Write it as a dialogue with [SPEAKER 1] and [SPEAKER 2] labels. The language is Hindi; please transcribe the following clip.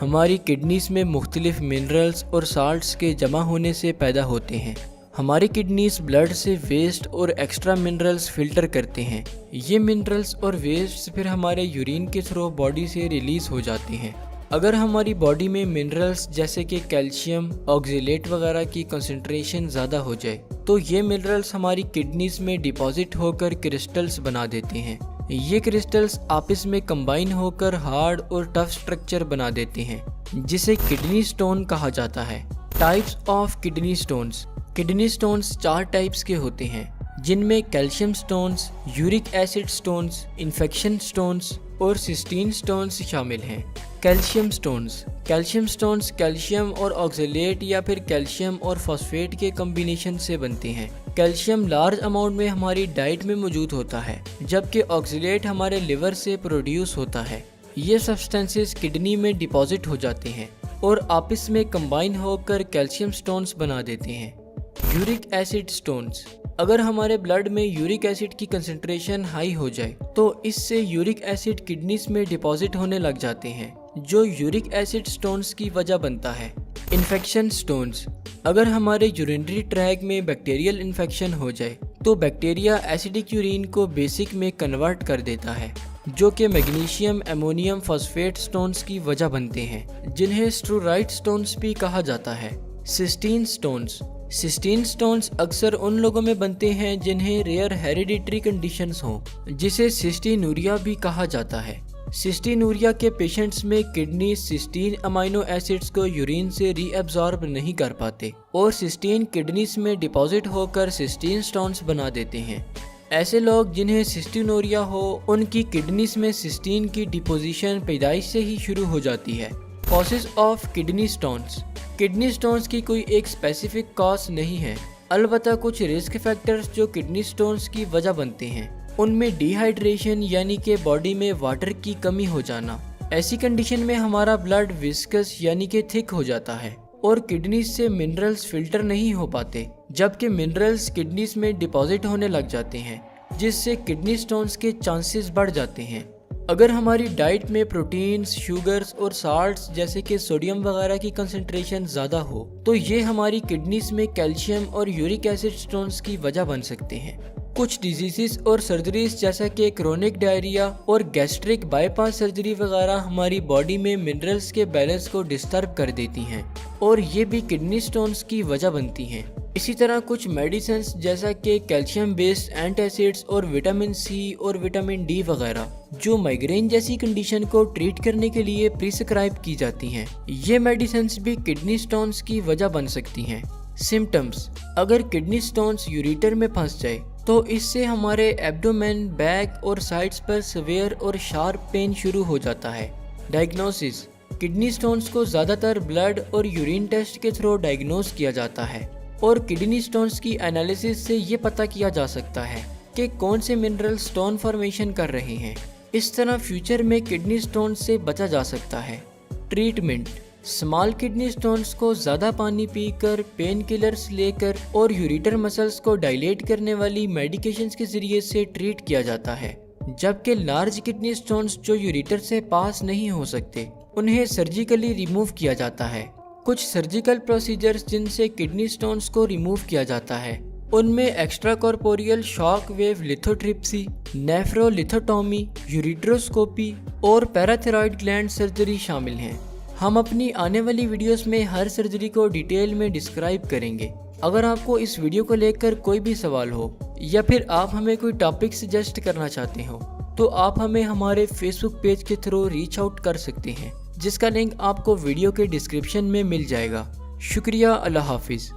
[SPEAKER 1] हमारी किडनीज में मुख्तलिफ मिनरल्स और साल्ट्स के जमा होने से पैदा होते हैं। हमारी किडनीज ब्लड से वेस्ट और एक्स्ट्रा मिनरल्स फिल्टर करते हैं। ये मिनरल्स और वेस्ट फिर हमारे यूरिन के थ्रू बॉडी से रिलीज हो जाते हैं। अगर हमारी बॉडी में मिनरल्स जैसे कि कैल्शियम, ऑक्जेलेट वगैरह की कंसंट्रेशन ज़्यादा हो जाए तो ये मिनरल्स हमारी किडनीज में डिपॉजिट होकर क्रिस्टल्स बना देते हैं। ये क्रिस्टल्स आपस में कंबाइन होकर हार्ड और टफ स्ट्रक्चर बना देते हैं जिसे किडनी स्टोन कहा जाता है। Types of kidney stones. Kidney stones 4 types के होते हैं जिनमें calcium stones, uric acid stones, infection stones और सिस्टीन स्टोन्स शामिल हैं। Calcium stones. Calcium stones calcium और ऑक्जेलेट या फिर कैल्शियम और फॉस्फेट के कॉम्बिनेशन से बनते हैं। कैल्शियम लार्ज अमाउंट में हमारी डाइट में मौजूद होता है जबकि ऑक्जेलेट हमारे लिवर से प्रोड्यूस होता है। ये सब्सटेंसेस किडनी में डिपॉजिट हो जाते हैं और आपस में कंबाइन होकर कैल्शियम स्टोन्स बना देते हैं। Uric acid stones. अगर हमारे ब्लड में यूरिक एसिड की कंसंट्रेशन हाई हो जाए तो इससे यूरिक एसिड किडनीज में डिपॉजिट होने लग जाते हैं जो यूरिक एसिड स्टोन्स की वजह बनता है। Infection stones. अगर हमारे यूरिनरी ट्रैक में बैक्टीरियल इन्फेक्शन हो जाए तो बैक्टीरिया एसिडिक यूरिन को बेसिक में कन्वर्ट कर देता है जो कि मैग्नीशियम एमोनियम फॉस्फेट स्टोन्स की वजह बनते हैं जिन्हें स्टोराइड स्टोन्स भी कहा जाता है। Cysteine stones. सिस्टीन स्टोन्स अक्सर उन लोगों में बनते हैं जिन्हें रेयर हेरिडिटरी कंडीशंस हों जिसे सिस्टीनूरिया भी कहा जाता है। सिस्टीनूरिया के पेशेंट्स में किडनी सिस्टीन अमाइनो एसिड्स को यूरिन से रीअब्सॉर्ब नहीं कर पाते और सिस्टीन किडनीज में डिपॉजिट होकर सिस्टीन स्टोन्स बना देते हैं। ऐसे लोग जिन्हें सिस्टीनूरिया हो उनकी किडनीज में सिस्टीन की डिपोजिशन पैदाइश से ही शुरू हो जाती है। Causes of kidney stones. Kidney stones की कोई एक स्पेसिफिक कॉज नहीं है, अलबत्ता कुछ रिस्क फैक्टर्स जो किडनी स्टोन्स की वजह बनते हैं उनमें डिहाइड्रेशन यानी कि बॉडी में वाटर की कमी हो जाना। ऐसी कंडीशन में हमारा ब्लड विस्कस यानी कि थिक हो जाता है और किडनीज से मिनरल्स फिल्टर नहीं हो पाते जबकि मिनरल्स किडनीज में डिपॉजिट होने लग जाते हैं जिससे किडनी स्टोन्स के चांसेस बढ़ जाते हैं। अगर हमारी डाइट में प्रोटीन्स, शुगर्स और साल्ट्स जैसे कि सोडियम वगैरह की कंसंट्रेशन ज़्यादा हो तो ये हमारी किडनीज में कैल्शियम और यूरिक एसिड स्टोन्स की वजह बन सकते हैं। कुछ डिजीज़ और सर्जरीज जैसा कि क्रोनिक डायरिया और गैस्ट्रिक बाईपास सर्जरी वगैरह हमारी बॉडी में मिनरल्स के बैलेंस को डिस्टर्ब कर देती हैं और ये भी किडनी स्टोन्स की वजह बनती हैं। इसी तरह कुछ मेडिसिन जैसा कि कैल्शियम बेस्ड एंटासिड्स और विटामिन सी और विटामिन डी वगैरह जो माइग्रेन जैसी कंडीशन को ट्रीट करने के लिए प्रिस्क्राइब की जाती हैं, ये मेडिसिन भी किडनी स्टोन्स की वजह बन सकती हैं। सिम्टम्स। अगर किडनी स्टोन्स यूरेटर में फंस जाए तो इससे हमारे एब्डोमेन, बैक और साइड्स पर सवेयर और शार्प पेन शुरू हो जाता है। डायग्नोसिस। किडनी स्टोन्स को ज़्यादातर ब्लड और यूरिन टेस्ट के थ्रू डायग्नोस किया जाता है और किडनी स्टोन्स की एनालिसिस से ये पता किया जा सकता है कि कौन से मिनरल स्टोन फॉर्मेशन कर रहे हैं। इस तरह फ्यूचर में किडनी स्टोन से बचा जा सकता है। ट्रीटमेंट। स्मॉल किडनी स्टोन्स को ज़्यादा पानी पीकर, पेन किलर्स लेकर और यूरेटर मसल्स को डायलेट करने वाली मेडिकेशंस के ज़रिए से ट्रीट किया जाता है, जबकि लार्ज किडनी स्टोन्स जो यूरेटर से पास नहीं हो सकते उन्हें सर्जिकली रिमूव किया जाता है। कुछ सर्जिकल प्रोसीजर्स जिनसे किडनी स्टोन्स को रिमूव किया जाता है उनमें extracorporeal shock wave lithotripsy, nephrolithotomy, ureteroscopy और पैराथायरॉयड ग्लैंड सर्जरी शामिल हैं। हम अपनी आने वाली वीडियोस में हर सर्जरी को डिटेल में डिस्क्राइब करेंगे। अगर आपको इस वीडियो को लेकर कोई भी सवाल हो या फिर आप हमें कोई टॉपिक सजेस्ट करना चाहते हो तो आप हमें हमारे फेसबुक पेज के थ्रू रीच आउट कर सकते हैं जिसका लिंक आपको वीडियो के डिस्क्रिप्शन में मिल जाएगा। शुक्रिया। अल्लाह हाफिज़।